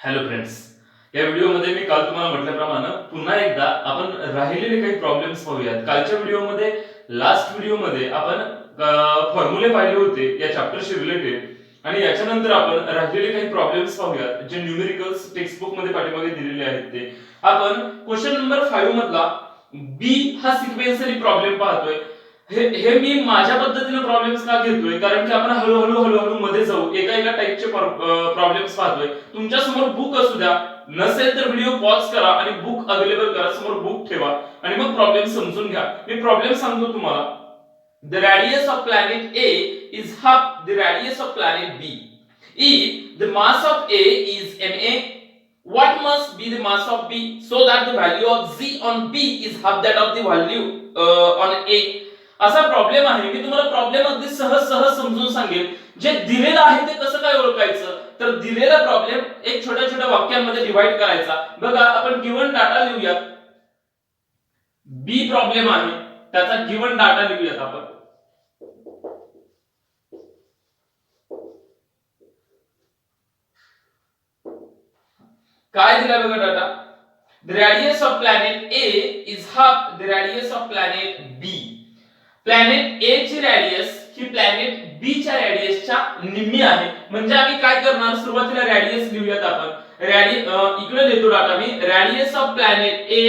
Hello friends. या व्हिडिओमध्ये मी काल तुम्हाला म्हटल्याप्रमाणे पुन्हा एकदा आपण राहिलेले काही प्रॉब्लेम्स पाहूयात. कालच्या व्हिडिओमध्ये लास्ट व्हिडिओमध्ये आपण फॉर्म्युले पाहिले होते या चॅप्टरशी रिलेटेड आणि याच्यानंतर आपण राहिलेले काही प्रॉब्लेम्स पाहूयात जे न्यूमेरिकल्स टेक्स्टबुक मध्ये पाठीमागे दिलेले आहेत ते. आपण क्वेश्चन नंबर 5 मधला बी हा सिक्वेन्शियली प्रॉब्लेम पाहतोय. हे हे मी माझ्या पद्धतीने प्रॉब्लेम्स का घेतोय कारण की आपण हळूहळू हळूहळू मध्ये जाऊ एका एका टाइपचे प्रॉब्लेम्स पाहतोय. तुमच्या समोर बुक असू द्या, नसेल तर व्हिडिओ पॉज करा आणि बुक अवेलेबल करा, समोर बुक ठेवा आणि मग प्रॉब्लेम समजून घ्या. मी प्रॉब्लेम सांगतो तुम्हाला. The radius of planet A is half the radius of planet B. If the mass of A is ma, what must be the mass of B so that the value of Z on B is half that of the value on A. असा problem आहे. मी तुम्हाला problem अगदी सहज सहज समजून सांगेल. जे दिलेलं आहे ते कसं काय ओळखायचं, तर दिलेला प्रॉब्लेम एक छोट्या छोट्या वाक्यांमध्ये डिवाइड करायचा. बघा, आपण गिवन डाटा लिहूयात. बी प्रॉब्लेम आहे, त्याचा गिवन डाटा लिहूयात आपण. काय दिला बघा data. The radius of planet A is half the radius of planet B. Planet A ची रेडियस ही प्लॅनेट बी च्या रेडियसच्या निम्मी आहे. म्हणजे आम्ही काय करणार, सुरुवातीला रेडियस लिहूयात आपण. इकडे लिहितो डाटा मी. Radius of planet A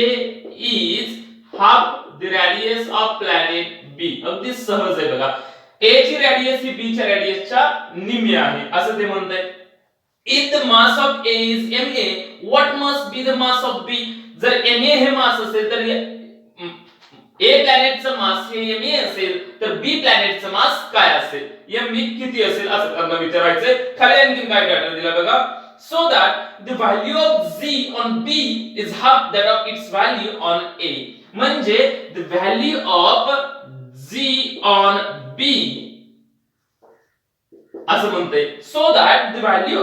is half the radius of planet B. अगदी सहज आहे बघा. ए ची रेडियस ही बी च्या रेडियसच्या निम्मी आहे असं ते म्हणतंय. If the mass of A is ma, what must be the mass of B? जर ma हे मास असेल तर A प्लॅनेटचं मास हे ma असेल तर B प्लॅनेटचं मास काय असेल, m किती असेल असं त्यांना विचारायचंय. खाली आणखीन काय डाटा दिला बघा. So that the value of Z on B is half that of its value on A. म्हणजे the value of Z on B असं म्हणते. so that the value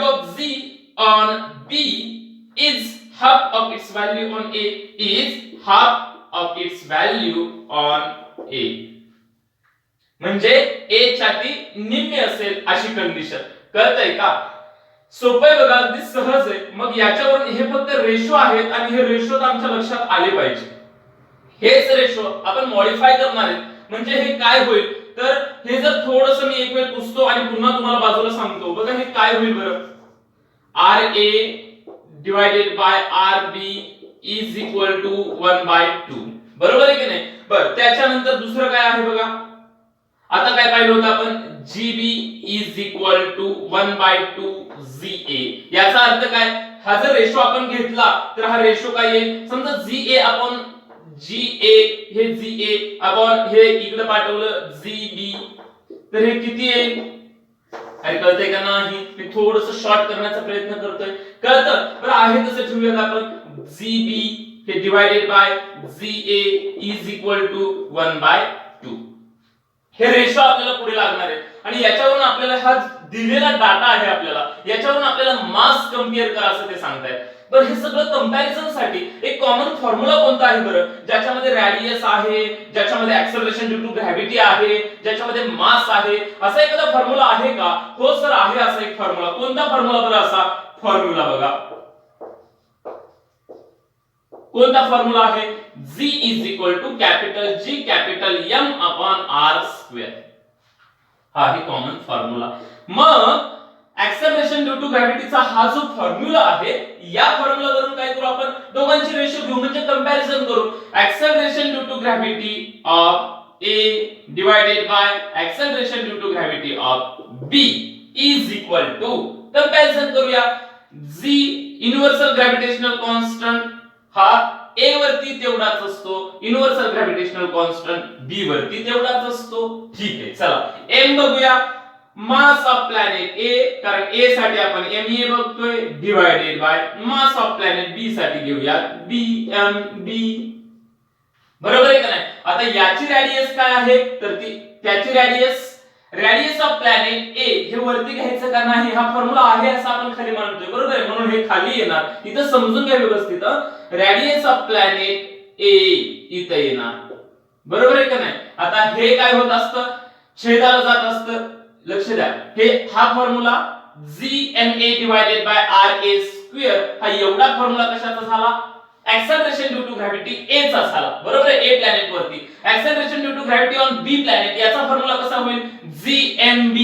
of Z on B is half of its value on A is half of its value on A. म्हणजे A च्या ती निम्मी असेल अशी condition. कळतंय का? सोपं आहे बघा, अगदी सहज आहे. मग याच्यावरून हे फक्त रेशो आहेत आणि हे रेशो आमच्या लक्षात आले पाहिजे. हेच रेशो आपण मॉडिफाय करणार आहेत. म्हणजे हे काय होईल, तर हे जर थोडस मी एक वेळ पुसतो आणि पुन्हा तुम्हाला बाजूला सांगतो. बघा हे काय होईल बरं. R A divided by R B is equal to 1/2. बरोबर आहे की नाही. बरं, त्याच्यानंतर दुसरं काय आहे बघा. आता काय पाहिलं होतं आपण, GB is equal to 1/2 GA. याचा अर्थ काय, हा जर रेशो आपण घेतला तर हा रेशो काय येईल, समजा जीए अपॉन जीए हे जीए अपॉन हे इकडे पाठवलं जीबी, तर हे किती येईल. अरे कळतंय का नाही. मी थोडंसं शॉर्ट करण्याचा प्रयत्न करतोय. कळतं बरं. आहे तसं ठेवूयात आपण. जीबी हे divided by GA is equal to 1/2. हे रेशो आपल्याला पुढे लागणार आहे आणि याच्यावरून आपल्याला हा दिलेला डाटा आहे, आपल्याला याच्यावरून आपल्याला मास कंपेअर करा असं ते सांगतायत. बरं, हे सगळं कंपॅरिझन साठी एक कॉमन फॉर्म्युला कोणता आहे बरं, ज्याच्यामध्ये रेडियस आहे, ज्याच्यामध्ये ऍक्सेलरेशन ड्यू टू ग्रॅव्हिटी आहे, ज्याच्यामध्ये मास आहे, असा एखादा फॉर्म्युला आहे का? हो सर आहे असा एक फॉर्म्युला. कोणता फॉर्म्युला बरं असा फॉर्म्युला बघा. कोणता फॉर्म्युला आहे. G is equal to capital G capital M upon R square. हा ही कॉमन फॉर्म्युला. मग ऍक्सेलरेशन ड्यू टू ग्रॅव्हिटीचा हा जो फॉर्म्युला आहे, या फॉर्म्युला वरून काय करू आपण, दोघांची रेशो घेऊ म्हणजे कंपॅरिझन करू. Acceleration due to gravity of A divided by acceleration due to gravity of B is equal to, comparison करूया. G युनिव्हर्सल ग्रॅव्हिटेशनल कॉन्स्टंट हा A वरती तेवढाच असतो, युनिव्हर्सल ग्रॅव्हिटेशनल कॉन्स्टंट B वरती तेवढाच असतो. ठीक आहे, चला M बघूया. मास ऑफ प्लॅनेट A, कारण A साठी आपण ma बघतोय, divided by mass of planet B साठी घेऊया BMB. बरोबर आहे का नाही. आता याची रेडियस काय आहे, तर त्याची रेडियस ऑफ प्लॅनेट A हे वरती घ्यायचं का नाही, हा फॉर्म्युला आहे असं आपण खाली मानतोय. बरोबर आहे, म्हणून हे खाली येणार. इथं समजून घ्या व्यवस्थित. रेडियस ऑफ प्लॅनेट A इथं येणार. बरोबर आहे का नाही. आता हे काय होत असतं, छेदाला जात असतं. लक्ष द्या, हे हा formula gma divided by ra square हा एवढा फॉर्म्युला कशाचा झाला acceleration due to gravity a चा झाला बरोबर आहे a प्लॅनेट वरती acceleration due to gravity on b planet याचा फॉर्म्युला कसा होईल gmb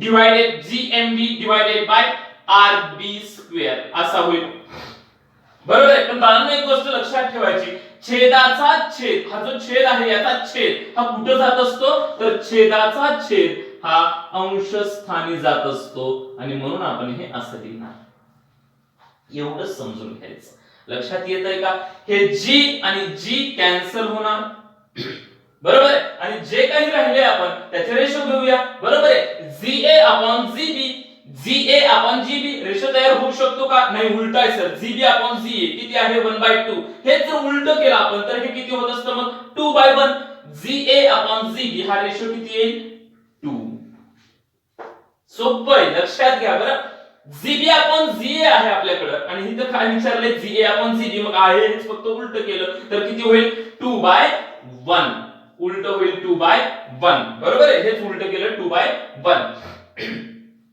divided by rb square असा होईल बरोबर आहे पण बाळांनो एक गोष्ट लक्षात ठेवायची छेदाचा छेद हा जो छेद आहे याचा छेद हा कुठे जात असतो तर छेदाचा छेद हा अंश स्थानी जात असतो आणि म्हणून आपण हे असं लिहिणार एवढंच समजून घ्यायचं लक्षात येतंय का हे g आणि g कॅन्सल होणार बरोबर आहे आणि जे काही राहिले आपण त्याचे रेशो घेऊया बरोबर आहे GA/GB रेशो तयार होऊ शकतो का नाही उलटा आहे सर GB/GA किती आहे 1/2 हे जर उलट केलं आपण तर हे किती होत असतं मग 2/1 GA/GB हा रेशो किती येईल 2 सोपं आहे लक्षात घ्या बरं GB/GA आहे आपल्याकडे आणि इथं काय विचारले GA/GB मग आहे हेच फक्त उलट केलं तर किती होईल 2/1 उलट होईल 2/1 बरोबर आहे हेच उलट केलं 2/1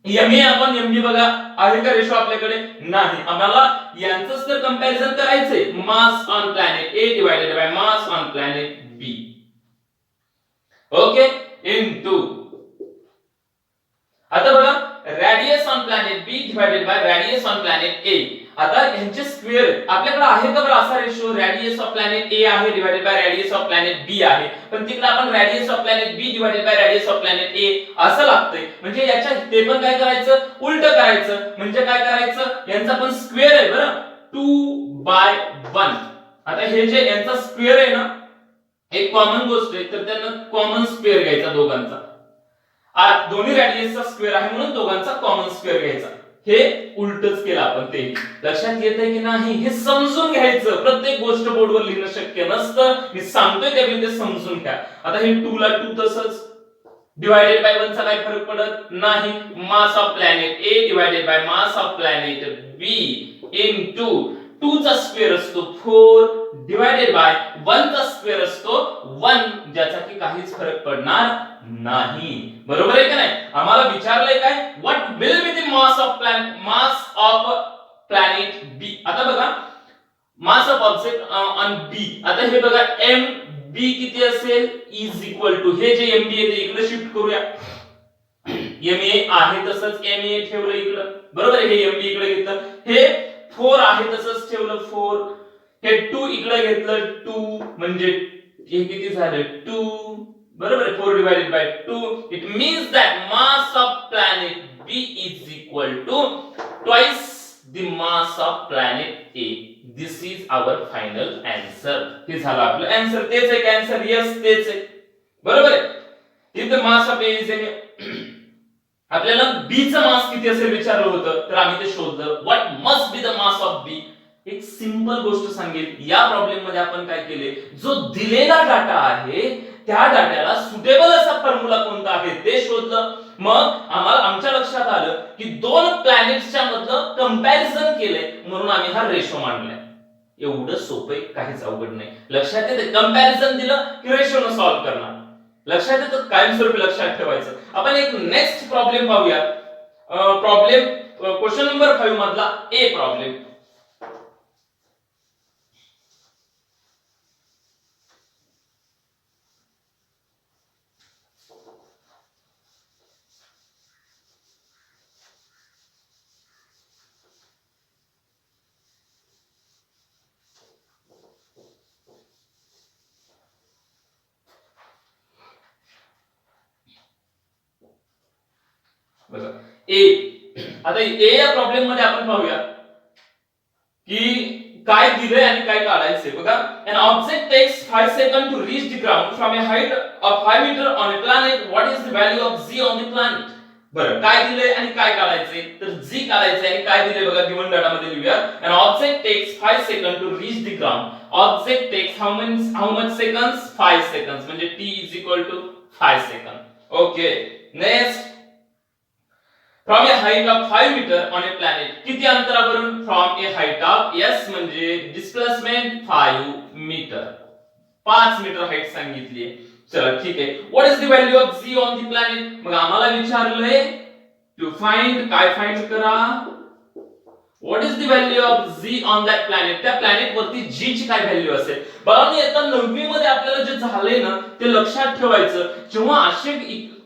MA/MB बघा आहे का रेशो आपल्याकडे नाही आम्हाला यांचंच तर कंपॅरिझन करायचंय मास on planet A divided by mass on planet B okay into आता बघा radius on planet B divided by radius on planet A आता यांचे स्क्वेअर आपल्याकडे आहे का बरं असा ratio radius of planet A आहे divided by radius of planet B आहे पण तिकडे आपण radius of planet B divided by radius of planet A असं लागतंय म्हणजे याच्या ते पण काय करायचं उलट करायचं म्हणजे काय करायचं यांचा पण स्क्वेअर आहे बरं 2/1 आता हे जे यांचा स्क्वेअर आहे ना एक कॉमन गोष्ट आहे तर त्यांना कॉमन स्क्वेअर घ्यायचा दोघांचा दोन्ही रेडियसचा स्क्वेअर आहे म्हणून दोघांचा कॉमन स्क्वेअर घ्यायचा हे उलटच केलं आपण ते लक्षात येतंय की नाही हे समजून घ्यायचं प्रत्येक गोष्ट बोर्डवर लिहिणं शक्य नसतं मी सांगतोय त्यावेळी ते समजून घ्या आता हे 2 ला 2 तसंच डिवाइडेड बाय 1 चा काय फरक पडत नाही मास of planet A divided by mass of planet B into 2 चा स्क्वेअर असतो 4 डिवाइडेड बाय 1 चा स्क्वेअर असतो 1 ज्याचा की काहीच फरक पडणार नाही बरोबर आहे का नाही आम्हाला विचारलंय काय what will be the mass of planet B आता बघा mass of object on B आता हे बघा MB किती असेल इज इक्वल टू हे जे MB आहे ते इकडे शिफ्ट करूया MA आहे तसंच MA ठेवलं इकडे बरोबर आहे हे MB इकडे घेतलं हे 4 आहे तसंच ठेवलं 4 हे 2 इकडे घेतलं 2 म्हणजे हे किती झालं 2 बरोबर आहे 4 divided by 2 it means that mass of planet B is equal to twice the mass of planet A this is our final answer हे झालं आपलं आन्सर तेच आहे का आन्सर यस तेच आहे बरोबर आहे इथं मास ऑफ A इज आपल्याला B चा मास किती असेल विचारलं होतं तर आम्ही ते शोधलं what must be the mass of B एक सिंपल गोष्ट सांगेल या प्रॉब्लेम मध्ये आपण काय केले जो दिलेला डाटा आहे त्या डाट्याला सुटेबल असा फॉर्म्युला कोणता आहे ते शोधलं मग आम्हाला आमच्या लक्षात आलं की दोन प्लॅनेट्सच्या मधलं कंपॅरिझन केलंय म्हणून आम्ही हा रेशो मांडलाय एवढं सोपं काहीच अवघड नाही लक्षात येते कंपॅरिझन दिलं की रेशोनं सॉल्व्ह करणार लक्षात येतं कायमस्वरूपी लक्षात ठेवायचं आपण एक नेक्स्ट प्रॉब्लेम पाहूया प्रॉब्लेम क्वेश्चन नंबर 5 मधला ए प्रॉब्लेम ए आता ए या प्रॉब्लेम मध्ये आपण पाहूया की काय दिलंय आणि काय काढायचंय बघा an object takes 5 seconds to reach the ground from a height of 5 meter on a planet what is the value of g on the planet बरं काय दिलंय आणि काय काढायचंय तर g काढायचंय आणि काय दिलंय बघा गिवन डाटा मध्ये लिहूया an object takes 5 seconds to reach the ground object takes how much seconds 5 seconds म्हणजे t is equal to 5 seconds okay next from a height of 5 meter on a planet किती अंतरावरून from a height of s म्हणजे displacement 5 meter 5 metre height सांगितली आहे चला ठीक आहे what is the value of g on the planet मग आम्हाला विचारलंय टू फाइंड काय फाइंड करा what is the value of g on that planet त्या प्लॅनेट वरती जी ची काय व्हॅल्यू असेल बघा मी आता 9वी मध्ये आपल्याला जे झालंय ना ते लक्षात ठेवायचं जेव्हा असे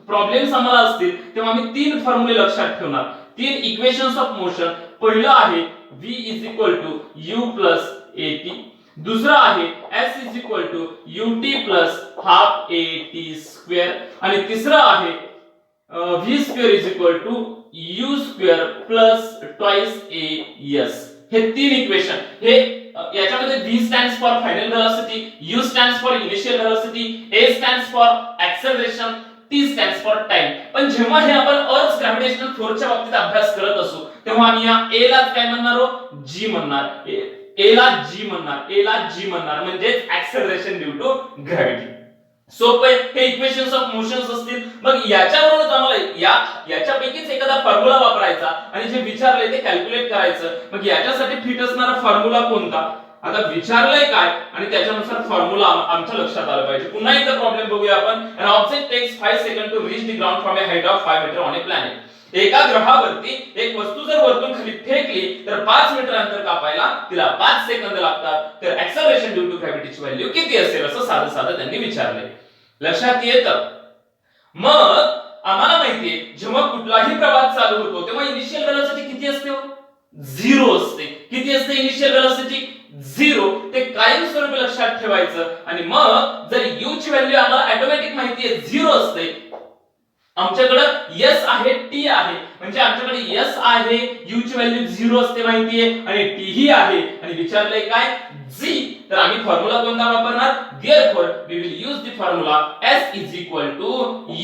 प्रॉब्लेम्स आम्हाला असतील तेव्हा आम्ही तीन फॉर्म्युले लक्षात ठेवणार तीन इक्वेशन्स ऑफ मोशन पहिलं आहे v is equal to u plus at दुसरा आहे s is equal to ut plus half at square आणि तिसरा आहे v square is equal to u square plus twice as हे तीन इक्वेशन हे याच्यामध्ये v stands for final velocity u stands for initial velocity a stands for acceleration t stands for time पण जेव्हा हे आपण अर्थ ग्रॅव्हिटेशनल फोर्सच्या बाबतीत अभ्यास करत असू तेव्हा आम्ही या a ला काय म्हणणार g म्हणणार a ला g म्हणणार म्हणजे एक्सेलरेशन ड्यू टू ग्रॅव्हिटी सोपे हे इक्वेशन्स ऑफ मोशन्स असतील मग याच्यावरूनच आम्हाला याच्यापैकीच एखादा फॉर्म्युला वापरायचा आणि जे विचारले ते कॅल्क्युलेट करायचं मग याच्यासाठी फिट असणारा फॉर्म्युला कोणता आता विचारलंय काय आणि त्याच्यानुसार फॉर्म्युला आमच्या लक्षात आलं पाहिजे पुन्हा एकदा प्रॉब्लेम बघूया आपण an object takes 5 seconds to reach the ground from a height of 5 meter on a planet एका ग्रहावरती एक वस्तू जर वरतून खाली फेकली तर 5 मीटर अंतर कापायला तिला 5 सेकंद लागतात तर एक्सेलरेशन ड्यू टू ग्रॅव्हिटीची व्हॅल्यू किती असेल असं साधं साधं त्यांनी विचारले लक्षात येतं मग आम्हाला माहितीये जेव्हा कुठलाही प्रवास चालू होतो तेव्हा इनिशियल वेलोसिटी किती असते 0 असते किती असते इनिशियल वेलोसिटी 0 ते कायमस्वरूपी लक्षात ठेवायचं आणि मग जर u ची व्हॅल्यू आम्हाला ऑटोमॅटिक माहितीये 0 असते आमच्याकडे s आहे t आहे म्हणजे आमच्याकडे s आहे u ची व्हॅल्यू 0 असते माहितीये आणि t ही आहे आणि विचारलंय काय g तर आम्ही फॉर्म्युला कोणता वापरणार therefore we will use the formula s is equal to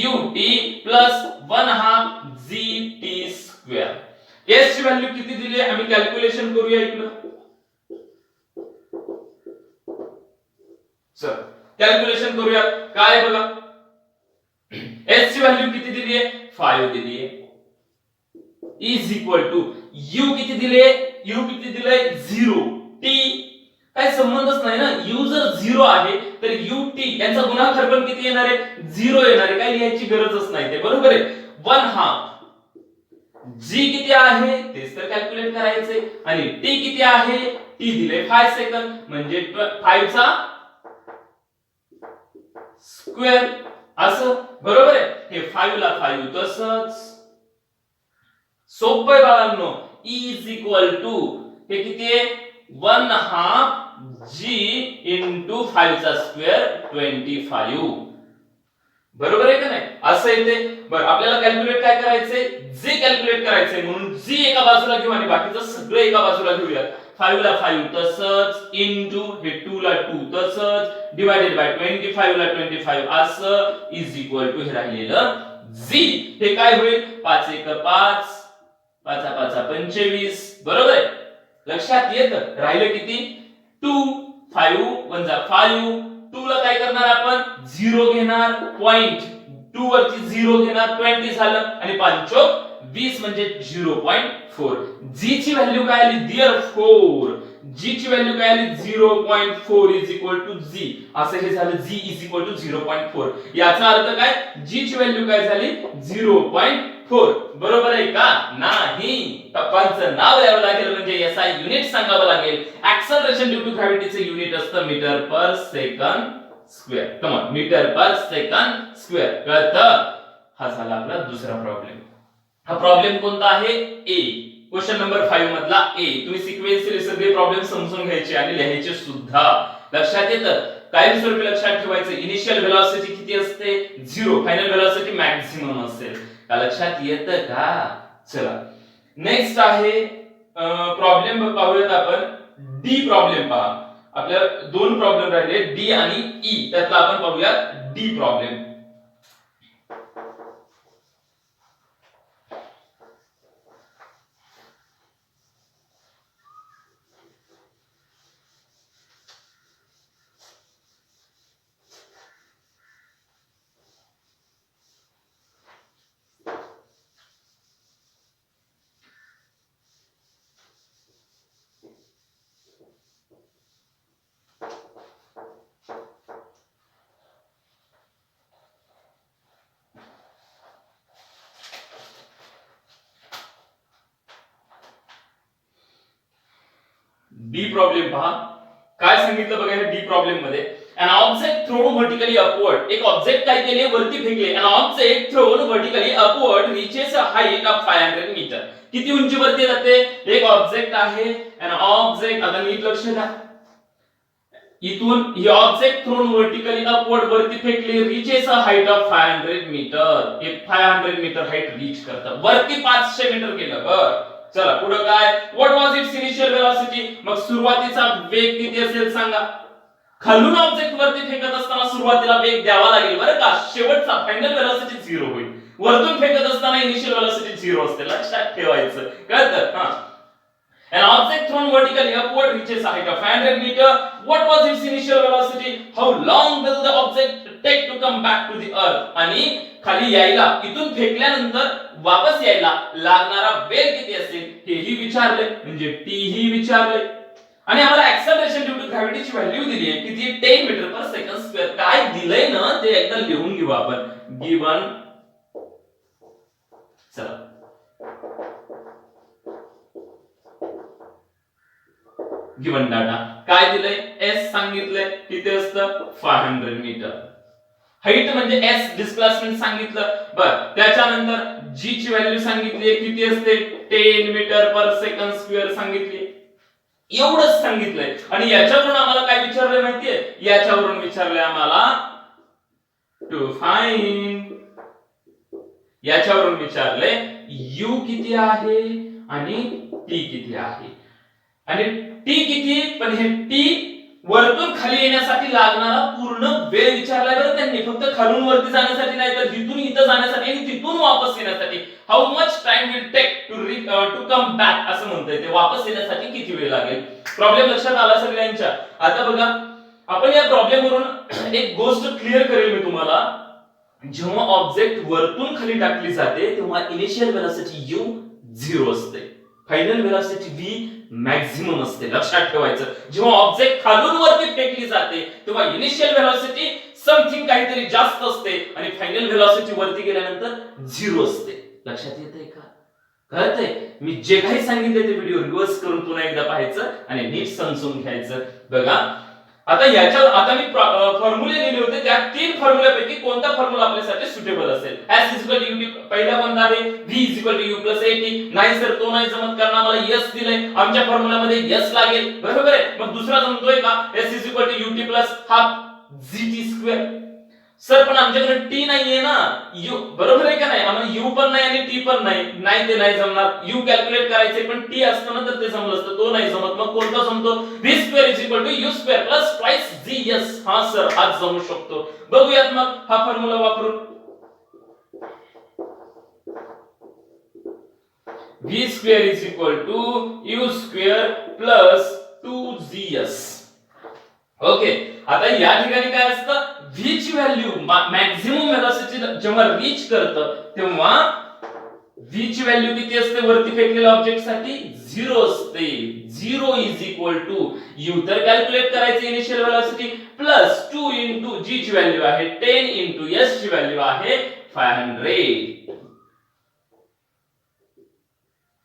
ut plus 1 half gt square s ची व्हॅल्यू किती दिली आहे आम्ही कॅल्क्युलेशन करूया इकडे चल कॅल्क्युलेशन करूया काय बघा s ची व्हॅल्यू किती दिली आहे 5 दिली आहे इज इक्वल टू u किती दिले u किती दिले 0 t काय संबंधच नाही ना u जर 0 आहे तर ut यांचा गुणाकार पण किती येणार आहे 0 येणार आहे काय लिहायची गरजच नाही ते बरोबर आहे 1 हाफ g किती आहे तेच तर कॅल्क्युलेट करायचे आणि t किती आहे t दिले 5 सेकंद म्हणजे 5 चा स्क्वेअर असं बरोबर आहे हे 5 ला 5 तसंच सोपं आहे बाळांनो e इज इक्वल टू हे किती आहे 1 हाफ g into 5 चा स्क्वेअर 25 बरोबर आहे का नाही असं येते बरं आपल्याला कॅल्क्युलेट काय करायचंय जे कॅल्क्युलेट करायचंय म्हणून जी एका बाजूला घेऊ आणि बाकीचं सगळं एका बाजूला घेऊया 5 ला 5 तसंच इनटू हे 2 ला 2 तसंच डिवाइडेड बाय 25 ला 25 असं इज इक्वल टू हे राहिलेलं z हे काय होईल 5 1 5 5 5 25 बरोबर आहे लक्षात येतं राहिलं किती 2 5 1 जा 5 2 ला काय करणार आपण 0 घेणार पॉइंट 2 वरती 0 घेणार 20 झालं आणि 5 20 म्हणजे 0.4 g ची व्हॅल्यू काय आली देअरफॉर g ची व्हॅल्यू काय आली 0.4 इज इक्वल टू g असं हे झालं g इज इक्वल टू 0.4 याचा अर्थ काय g ची व्हॅल्यू काय झाली 0.4 बरोबर आहे का नाही टप्प्यांचं नाव द्यावं लागेल म्हणजे SI युनिट सांगावं लागेल एक्सेलरेशन ड्यू टू ग्रॅव्हिटीचे युनिट असतं metre per second square come on metre per second square कळतं हा झाला आपला दुसरा प्रॉब्लेम हा प्रॉब्लेम कोणता आहे ए क्वेश्चन नंबर 5 मधला ए तुम्ही सिक्वेन्शियल सगळे प्रॉब्लेम समजून घ्यायचे आणि लिहायचे सुद्धा लक्षात येतं कायमस्वरूपी लक्षात ठेवायचं इनिशियल वेलोसिटी किती असते 0 फायनल वेलोसिटी मॅक्सिमम असेल का लक्षात येतं का चला नेक्स्ट आहे प्रॉब्लेम पाहूयात आपण डी प्रॉब्लेम पहा आपल्या दोन प्रॉब्लेम राहिले डी आणि ई त्यातला आपण पाहूयात डी प्रॉब्लेम डी प्रॉब्लेम पहा काय सांगितलं बघा डी प्रॉब्लेम मध्ये an object thrown vertically upward एक ऑब्जेक्ट काय केले वरती फेकले an object thrown vertically upward reaches a height of 500 metre किती उंचीवरती जाते एक ऑब्जेक्ट आहे an object आता नीट लक्ष द्या इथून ही ऑब्जेक्ट थ्रोन वर्टिकली अपवर्ड वरती फेकली reaches a height of 500 metre हे 500 मीटर हाईट रीच करतं वरती 500 मीटर गेलं बर चला पुढे काय व्हाट वाज इट्स इनिशियल वेलोसिटी मग सुरुवातीचा वेग किती असेल सांगा खालून ऑब्जेक्ट वरती फेकत असताना सुरुवातीला वेग द्यावा लागेल बरं का शेवटचा फायनल वेलोसिटी 0 होईल वरतून फेकत असताना इनिशियल वेलोसिटी 0 असते लक्षात ठेवायचं कळतं हां An object thrown vertically upward reaches a height of 500 meter. What was its initial velocity? How long will the object take to come back to the earth? आणि खाली यायला इथून फेकल्यानंतर वापस यायला लागणारा वेग किती असेल हेही विचारले म्हणजे टी ही विचारले आणि आम्हाला ऍक्सेलरेशन ड्यू टू ग्रॅव्हिटीची व्हॅल्यू दिली आहे किती 10 मीटर पर सेकंड स्क्वेअर काय दिलंय ना ते एकदा लिहून घेऊ आपण गिवन चला गिवन डाटा काय दिलंय एस सांगितलंय किती असतं 500 मीटर हाईट म्हणजे एस डिस्प्लेसमेंट सांगितलं बर त्याच्यानंतर जी ची व्हॅल्यू सांगितली किती असते 10 मीटर पर सेकंड स्क्वेअर सांगितली एवढंच सांगितलंय आणि याच्यावरून आम्हाला काय विचारलंय माहितीये याच्यावरून विचारलंय आम्हाला टू फाइंड याच्यावरून विचारलंय u किती आहे आणि t किती आहे आणि टी किती पण हे टी वरतून खाली येण्यासाठी लागणारा पूर्ण वेळ विचारलाय बरं त्यांनी फक्त खालून वरती जाण्यासाठी नाही तर इथून इथं जाण्यासाठी आणि तिथून वापस येण्यासाठी how much time will take to come back असं म्हणतंय ते वापस येण्यासाठी किती वेळ लागेल प्रॉब्लेम लक्षात आला सगळ्यांच्या आता बघा आपण या प्रॉब्लेम वरून एक गोष्ट क्लिअर करेल मी तुम्हाला जेव्हा ऑब्जेक्ट वरतून खाली टाकली जाते तेव्हा इनिशियल वेलोसिटी u 0 असते फायनल वेलोसिटी v मॅक्सिमम असते लक्षात ठेवायचं जेव्हा ऑब्जेक्ट खालून वरती फेकली जाते तेव्हा इनिशियल वेलोसिटी समथिंग काहीतरी जास्त असते आणि फायनल वेलोसिटी वरती गेल्यानंतर 0 असते लक्षात येतंय का कळतंय मी जे काही सांगितले ते व्हिडिओ रिव्हर्स करून पुन्हा एकदा पाहायचं आणि नीट समजून घ्यायचं बघा आता मी फॉर्म्युले लिहिले होते त्या तीन फॉर्म्युल्यापैकी कोणता फॉर्म्युला आपल्यासाठी सुटेबल असेल s ut पहिला कोणता आहे v u at नाही सर तो नाही जमत कारण आम्हाला s दिलंय आमच्या फॉर्म्युल्यामध्ये s लागेल बरोबर आहे मग दुसरा जमतोय का s ut half gt2 sir पण आमच्याकडे t नाहीये ना u बरोबर आहे का नाही आम्हाला u पण नाही आणि t पण नाही ते नाही जमणार u कॅल्क्युलेट करायचे पण t असतं ना तर ते जमलं असतं तो नाही जमत मग कोणता जमतो v2 u2 twice gs हा सर आज जमू शकतो बघूयात मग हा फॉर्म्युला वापरून v2 u2 2gs ओके आता या ठिकाणी काय असतं v ची व्हॅल्यू मॅक्सिमम वेलोसिटी जेव्हा रीच करतं तेव्हा v ची व्हॅल्यू किती असते वरती फेकलेल्या ऑब्जेक्ट साठी 0 असते 0 u तर कॅल्क्युलेट करायचे इनिशियल वेलोसिटी प्लस 2 g ची व्हॅल्यू आहे 10 s ची व्हॅल्यू आहे 500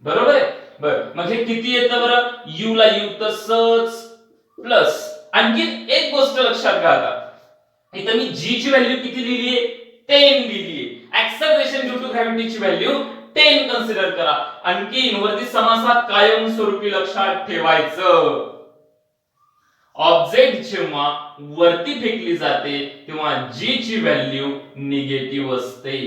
बरोबर आहे बर मग हे किती येतं बरं u ला u तसंच प्लस आणखी एक गोष्ट लक्षात घ्या आता इथं मी g ची व्हॅल्यू किती लिहिलीये 10 लिहिलीये ऍक्सेलरेशन ड्यू टू ग्रॅव्हिटीची व्हॅल्यू 10 कन्सिडर करा आणखी इनवर्ती समासात कायमस्वरूपी लक्षात ठेवायचं ऑब्जेक्ट जेव्हा वरती फेकली जाते तेव्हा g ची व्हॅल्यू निगेटिव्ह असते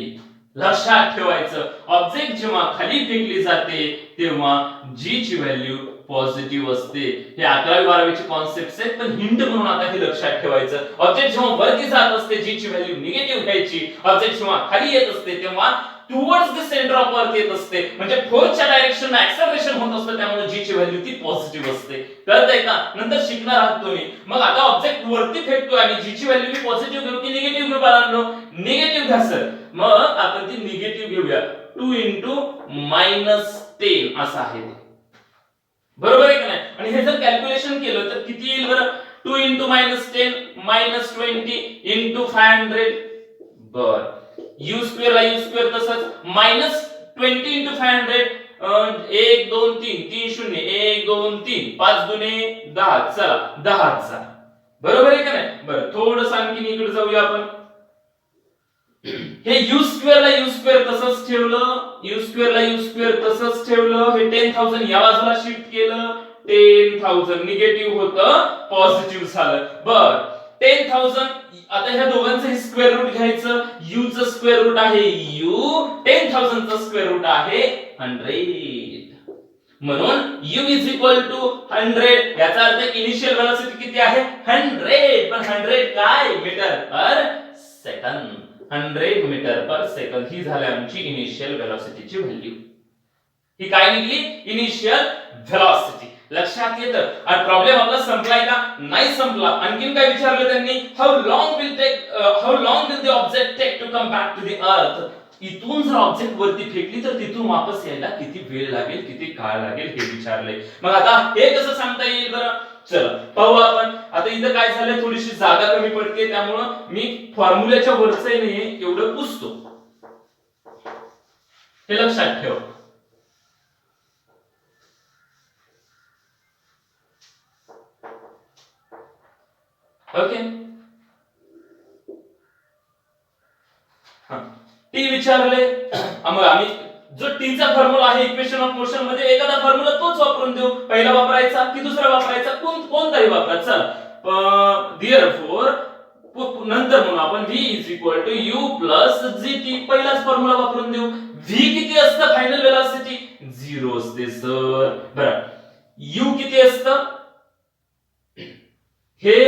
लक्षात ठेवायचं ऑब्जेक्ट जेव्हा खाली फेकली जाते तेव्हा g ची व्हॅल्यू पॉझिटिव्ह असते हे 11वी 12वी चे कॉन्सेप्ट्स आहेत पण हिंट म्हणून आता हे लक्षात ठेवायचं ऑब्जेक्ट जेव्हा वरती जात असते g ची व्हॅल्यू निगेटिव्ह घ्यायची ऑब्जेक्ट जेव्हा खाली येत असते तेव्हा towards the centre of earth येत असते म्हणजे फोर्सच्या डायरेक्शनला ऍक्सेलरेशन होत असतं त्यामुळे g ची व्हॅल्यू ती पॉझिटिव्ह असते कळतंय का नंतर शिकणार आहात तुम्ही मग आता ऑब्जेक्ट वरती फेकतोय आणि g ची व्हॅल्यू मी पॉझिटिव्ह घेऊ की निगेटिव्ह घेऊ बाळांनो निगेटिव्ह घ्या सर मग आपण ती निगेटिव्ह घेऊया 2 10 असं आहे ते बरोबर आहे का नाही आणि हे जर कॅल्क्युलेशन केलं तर किती येईल बरं 2 10 20 500 बर u2 ला u2 तसंच -20 500 1 2 3 3 0 1 2 3 5 दुने 10 चला 10,000 बरोबर आहे का नाही. बरं थोडंसं आणखीन इकडे जाऊया आपण. हे यू स्क्वेअर ला यू स्क्वेअर तसंच ठेवलं, यू स्क्वेअर ला यू स्क्वेअर तसंच ठेवलं. हे 10,000 या बाजूला शिफ्ट केलं. 10,000 निगेटिव्ह होतं पॉझिटिव्ह झालं. बर 10,000 आता ह्या दोघांचं स्क्वेअर रूट घ्यायचं. u चं स्क्वेअर रूट आहे u, 10,000 चं स्क्वेअर रूट आहे 100. म्हणून u इज इक्वल टू 100. याचा अर्थ इनिशियल वेलोसिटी किती आहे 100. पण 100 काय metre per second. 100 metre per second ही झाली आमची इनिशियल वेलोसिटीची व्हॅल्यू. ही काय निघली इनिशियल वेलोसिटी. लक्षात येतं. आणि प्रॉब्लेम आपला संपलाय का नाही संपला. आणखीन काय विचारलं त्यांनी how long will the object take to come back to the earth. इथून जर ऑब्जेक्ट वरती फेकली तर तिथून वापस यायला किती वेळ लागेल किती काळ लागेल हे विचारले. मग आता हे कसं सांगता येईल बरं चला पाहू आपण. आता इथं काय झालंय थोडीशी जागा कमी पडते त्यामुळं मी फॉर्म्युल्याच्या वरचं नाही एवढं पुसतो. हे लक्षात ठेव. ओके टी विचारले. मग आम्ही जो टी चा फॉर्म्युला आहे इक्वेशन ऑफ मोशन मध्ये एखादा फॉर्म्युला तोच वापरून देऊ. पहिला वापरायचा की दुसरा वापरायचा कोणताही वापरा. चल देयरफॉर नंतर म्हणू आपण v is equal to u plus gt. पहिलाच फॉर्म्युला वापरून देऊ. v किती असतं फायनल वेलोसिटी 0 असते सर. बरं u किती असतं हे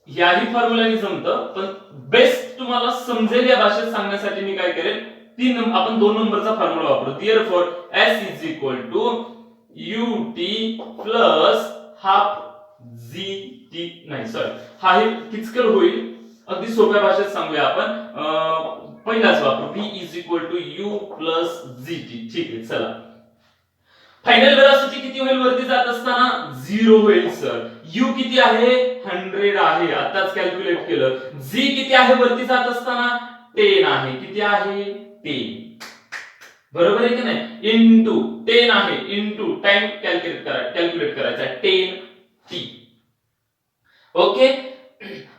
याही फॉर्म्युलाने जमतं. पण बेस्ट तुम्हाला समजेल या भाषेत सांगण्यासाठी मी काय करेन आपण 2 नंबरचा फॉर्म्युला वापरू. Therefore s is equal to ut plus half gt. नाही सॉरी हा हे किचकट होईल. अगदी सोप्या भाषेत सांगूया आपण. पहिलाच वापरू v is equal to u plus gt. ठीक आहे चला. फायनल वेलोसिटी किती होईल वरती जात असताना 0 होईल सर. u किती आहे 100 आहे आताच कॅल्क्युलेट केलं. g किती आहे वरती जात असताना 10 आहे. किती आहे 10 बरोबर आहे की नाही. इनटू 10 आहे इनटू टाइम कॅल्क्युलेट करायचा 10 t. ओके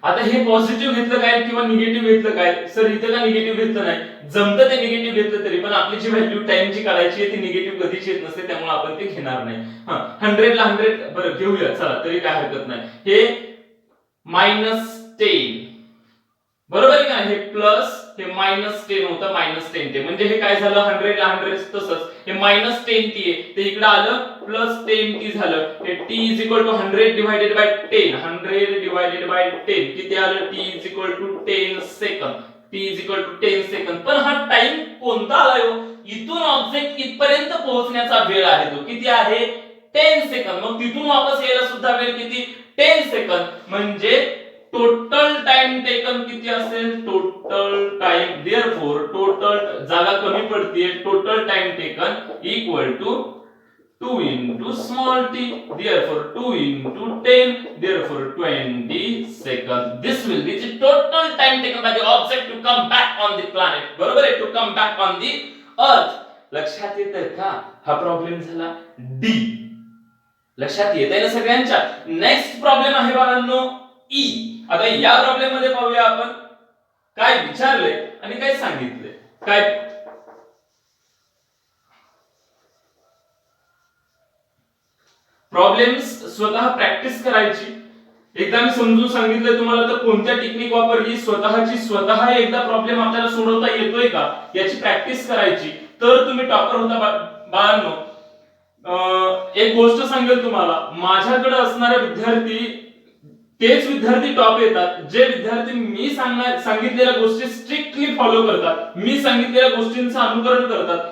आता हे पॉझिटिव्ह घेतलं काय किंवा निगेटिव्ह घेतलं काय सर. इथं का निगेटिव्ह घेतलं नाही जमतं ते निगेटिव्ह घेतलं तरी पण आपली जी व्हॅल्यू टाइमची काढायची आहे ती निगेटिव्ह कधीच येत नसते त्यामुळे आपण ते घेणार नाही. 100 ला 100 बरं घेऊया चला तरी काय हरकत नाही. हे -10 बरोबर आहे का. हे प्लस हे -10 होतं -10 म्हणजे हे काय झालं 100 ला 100 तसंच हे -10t आहे ते इकडे आलं +10t झालं. हे t is equal to 100 divided by 10. 100 divided by 10 किती आलं t is equal to 10 second. t is equal to 10 second. पण हा टाइम कोणता आलाय इथून ऑब्जेक्ट इथपर्यंत पोहोचण्याचा वेळ आहे तो किती आहे 10 सेकंद. मग तिथून वापस यायला सुद्धा वेळ किती 10 सेकंद. म्हणजे टोटल टाइम टेकन किती असेल टोटल टाइम. देयरफॉर टोटल जागा कमी पडते total time taken equal to 2 into small t. Therefore 2 into 10. Therefore 20 seconds. This will be the total time taken by the object to come back on the planet. बरोबर आहे to come back on the earth. लक्षात येतंय का हा problem झाला D. लक्षात येतंय ना सगळ्यांच्या. नेक्स्ट प्रॉब्लेम आहे बाळांनो ई. आता या प्रॉब्लेम मध्ये पाहूया आपण काय विचारले आणि काय सांगितले. काय प्रॉब्लेम्स स्वतः प्रॅक्टिस करायची. एकदा मी समजून सांगितलं तुम्हाला तर कोणत्या टेक्निक वापरली स्वतः एकदा प्रॉब्लेम आपल्याला सोडवता येतोय का याची प्रॅक्टिस करायची तर तुम्ही टॉपर होता बाळांनो. एक गोष्ट सांगेल तुम्हाला माझ्याकडे असणारे विद्यार्थी तेच विद्यार्थी टॉप येतात जे विद्यार्थी मी सांगितलेल्या गोष्टी स्ट्रिक्टली फॉलो करतात. मी सांगितलेल्या गोष्टींचं अनुकरण करतात.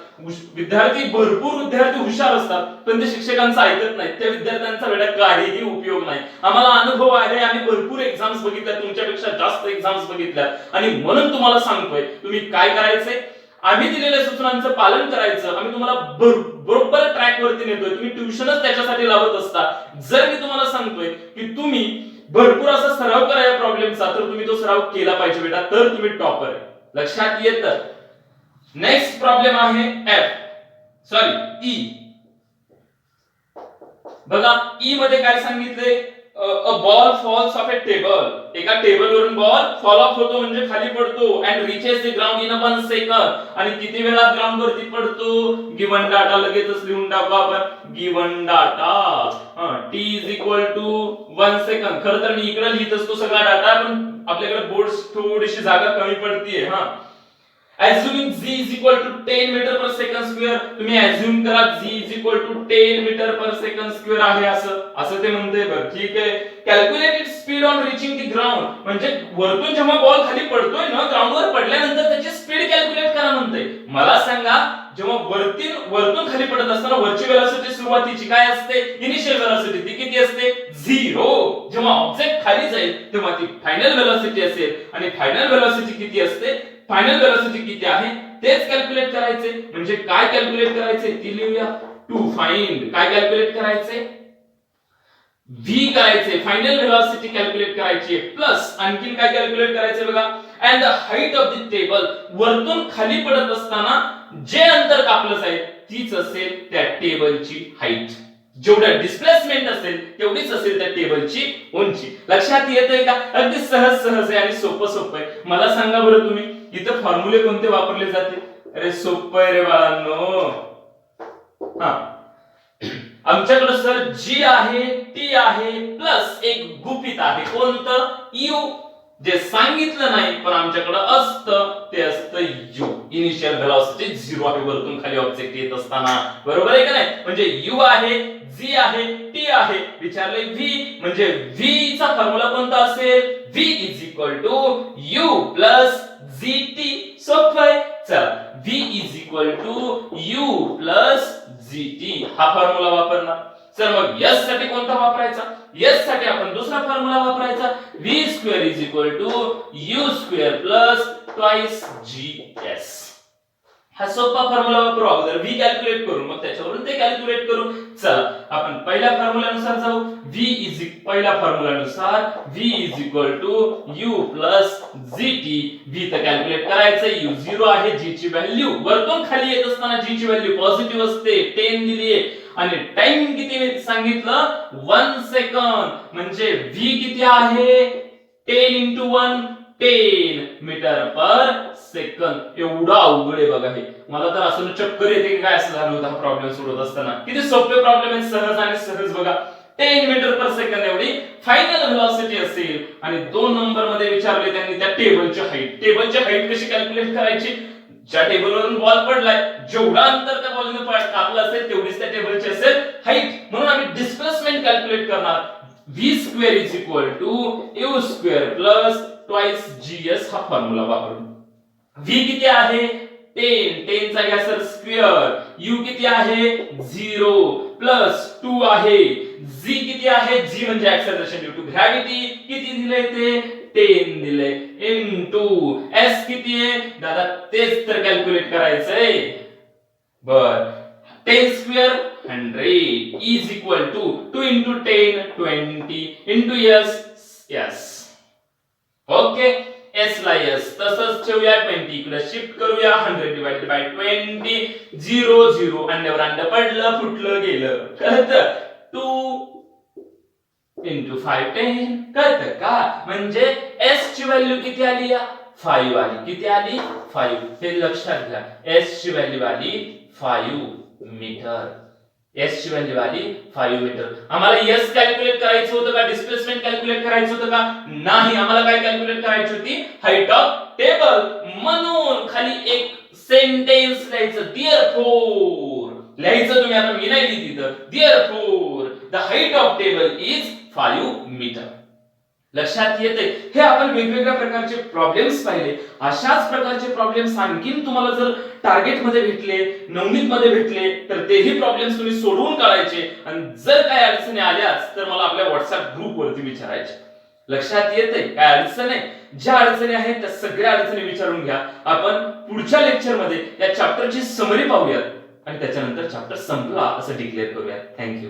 भरपूर विद्यार्थी हुशार असतात पण ते शिक्षकांचं ऐकत नाहीत. त्या विद्यार्थ्यांचा वेळा काहीही उपयोग नाही. आम्हाला अनुभव आहे. आम्ही भरपूर एक्झाम्स बघितल्या तुमच्यापेक्षा जास्त एक्झाम्स बघितल्या आणि म्हणून तुम्हाला सांगतोय तुम्ही काय करायचंय आम्ही दिलेल्या सूचनांचं पालन करायचं. आम्ही तुम्हाला बरोबर ट्रॅक वरती नेतोय. तुम्ही ट्युशनच त्याच्यासाठी लावत असता. जर मी तुम्हाला सांगतोय की तुम्ही भरपूर असा सराव करा या प्रॉब्लेमचा तर तुम्ही तो सराव केला पाहिजे बेटा तर तुम्ही टॉपर आहे. लक्षात येतं. नेक्स्ट प्रॉब्लेम आहे एफ. सॉरी ई बघा ई मध्ये काय सांगितले a ball falls off a table एका टेबल वरून बॉल फॉल ऑफ होतो म्हणजे खाली पडतो and reaches the ground in 1 second आणि किती वेळात ग्राउंड वरती पडतो गिवन डाटा लगेचच लिहून टाकू आपण given data t is equal to 1 second खरं तर मी इकडे लिहित असतो सगळा डाटा पण आपल्याकडे बोर्ड थोडीशी जागा कमी पडतीये Assuming z is equal to 10 meter per second square तुम्ही assume करा z is equal to 10 meter per second square आहे असं ते म्हणते बघ ठीक आहे calculated speed on reaching the ground म्हणजे वरतून जेव्हा बॉल खाली पडतोय ना ग्राउंड वर पडल्यानंतर त्याची स्पीड कॅल्क्युलेट करा म्हणते मला सांगा जेव्हा वरतून खाली पडत असताना वरची वेलोसिटी सुरुवातीची काय असते इनिशियल वेलोसिटी ती किती असते 0 जेव्हा ऑब्जेक्ट खाली जाईल तेव्हा ती फायनल वेलोसिटी असेल आणि फायनल वेलोसिटी किती असते फायनल वेलोसिटी किती आहे तेच कॅल्क्युलेट करायचे म्हणजे काय कॅल्क्युलेट करायचे ती लिहूया टू फाइंड काय कॅल्क्युलेट करायचे v करायचे फायनल वेलोसिटी कॅल्क्युलेट करायची प्लस आणखीन काय कॅल्क्युलेट करायचे बघा and the height of the table वरतून खाली पडत असताना जे अंतर कापलं जाईल तीच असेल त्या टेबलची हाईट जेवढा डिस्प्लेसमेंट असेल तेवढीच असेल त्या टेबलची उंची लक्षात येतंय का अगदी सहज आहे आणि सोपं आहे मला सांगा बरं तुम्ही इथं फॉर्म्युले कोणते वापरले जाते अरे सोपं आहे रे बाळांनो आमच्याकडे सर जी आहे टी आहे प्लस एक गुपित आहे कोणतं यू जे सांगितलं नाही पण आमच्याकडे असतं ते असतं यू इनिशियल वेलोसिटी 0 आहे वरतून खाली ऑब्जेक्ट येत असताना बरोबर आहे का नाही म्हणजे यू आहे जी आहे टी आहे विचारले v म्हणजे v चा फॉर्म्युला कोणता असेल v is equal to u plus gt सोपं आहे चला v is equal to u plus gt हा फॉर्म्युला वापरणार सर मग s साठी कोणता वापरायचा s साठी आपण दुसरा फॉर्म्युला वापरायचा v square is equal to u square plus twice gs हा सोपा फॉर्म्युला वापरू अगोदर v कॅल्क्युलेट करू मग त्याच्यावरून ते कॅल्क्युलेट करू चला आपण पहिल्या फॉर्म्युलानुसार जाऊ पहिल्या फॉर्म्युलानुसार v is equal to u plus gt v तर कॅल्क्युलेट करायचं u 0 आहे g ची व्हॅल्यू वरतून खाली येत असताना g ची व्हॅल्यू पॉझिटिव्ह असते 10 दिली आहे आणि टाइम किती सांगितलं 1 सेकंद म्हणजे v किती आहे 10 into 1 10 मीटर पर सेकंद एवढा अवघड आहे बघा हे मला तर असं चक्कर येते की काय असं झालं होतं हा प्रॉब्लेम सोडवत असताना किती सोपे प्रॉब्लेम आहेत सहज आणि सहज बघा 10 मीटर पर सेकंद एवढी फायनल वेलोसिटी असेल आणि 2 नंबर मध्ये विचारले त्यांनी त्या टेबलची हाईट कशी कॅल्क्युलेट करायची ज्या टेबलवरून बॉल पडलाय जेवढा अंतर त्या बॉलने कापलं असेल तेवढीच त्या टेबलची असेल हाईट म्हणून आम्ही डिस्प्लेसमेंट कॅल्क्युलेट करणार v square is equal to u square plus twice gs हा फॉर्म्युला वापरून v किती आहे 10 चा घ्या सर स्क्वेअर u किती आहे 0 प्लस 2 आहे g किती आहे g म्हणजे ऍक्सेलरेशन ड्यू टू ग्रॅव्हिटी किती दिले ते 10 दिले इनटू s किती आहे दादा तेच तर कॅल्क्युलेट करायचंय बर 10 square 100 is equal to 2 into 10 20 into s okay s ला s तसंच ठेवूया 20 इकडे शिफ्ट करूया 100 डिवाइडेड बाय 20 0 0 अंड्यावर अंड पडलं फुटलं गेलं कळतं 2 into 5 10 कळतं का म्हणजे s ची व्हॅल्यू किती आली या 5 आली किती आली 5 हे लक्षात घ्या s ची व्हॅल्यू आली 5 मीटर s ची व्हॅल्यू आली 5 मीटर आम्हाला s कॅल्क्युलेट करायचं होतं का डिस्प्लेसमेंट कॅल्क्युलेट करायचं होतं का नाही आम्हाला काय कॅल्क्युलेट करायची होती हाईट ऑफ टेबल म्हणून खाली एक सेंटेन्स लिहायचं देअरफॉर लिहायचं तुम्ही आता मी नाही लिहित तिथं therefore the height of table is 5 metre लक्षात येते हे आपण वेगवेगळ्या प्रकारचे प्रॉब्लेम्स पाहिले अशाच प्रकारचे प्रॉब्लेम्स आणखीन तुम्हाला जर टार्गेट मध्ये भेटले नवनीत मध्ये भेटले तर तेही प्रॉब्लेम्स तुम्ही सोडवून काढायचे आणि जर काय अडचणी आल्याच तर मला आपल्या व्हॉट्सअप ग्रुप वरती विचारायचे लक्षात येते काय अडचण आहे ज्या अडचणी आहेत त्या सगळ्या अडचणी विचारून घ्या आपण पुढच्या लेक्चर मध्ये या चॅप्टरची समरी पाहूयात आणि त्याच्यानंतर चॅप्टर संपला असं डिक्लेअर करूयात थँक्यू